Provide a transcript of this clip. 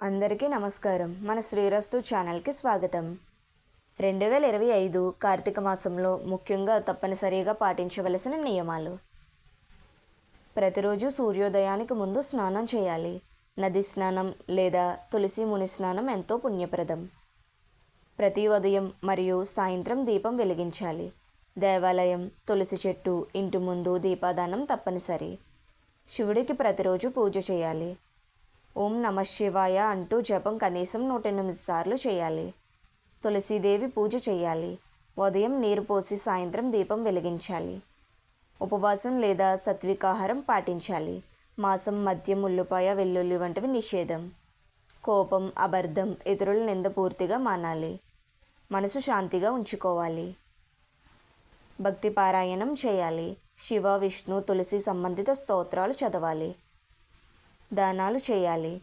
అందరికీ నమస్కారం. మన శ్రీరస్తు ఛానల్కి స్వాగతం. 2025 కార్తీక మాసంలో ముఖ్యంగా తప్పనిసరిగా పాటించవలసిన నియమాలు. ప్రతిరోజు సూర్యోదయానికి ముందు స్నానం చేయాలి. నది స్నానం లేదా తులసి ముని స్నానం ఎంతో పుణ్యప్రదం. ప్రతి ఉదయం మరియు సాయంత్రం దీపం వెలిగించాలి. దేవాలయం, తులసి చెట్టు, ఇంటి ముందు దీపాదానం తప్పనిసరి. శివుడికి ప్రతిరోజు పూజ చేయాలి. ఓం నమ శివాయ అంటూ జపం కనీసం 108 సార్లు చేయాలి. తులసీదేవి పూజ చేయాలి. ఉదయం నీరు పోసి సాయంత్రం దీపం వెలిగించాలి. ఉపవాసం లేదా సాత్వికాహారం పాటించాలి. మాంసం, మద్యం, ఉల్లిపాయ, వెల్లుల్లి వంటివి నిషేధం. కోపం, అబద్ధం, ఇతరుల నింద పూర్తిగా మానాలి. మనసు శాంతిగా ఉంచుకోవాలి. భక్తి పారాయణం చేయాలి. శివ, విష్ణు, తులసి సంబంధిత స్తోత్రాలు చదవాలి. దానాలు చేయాలి.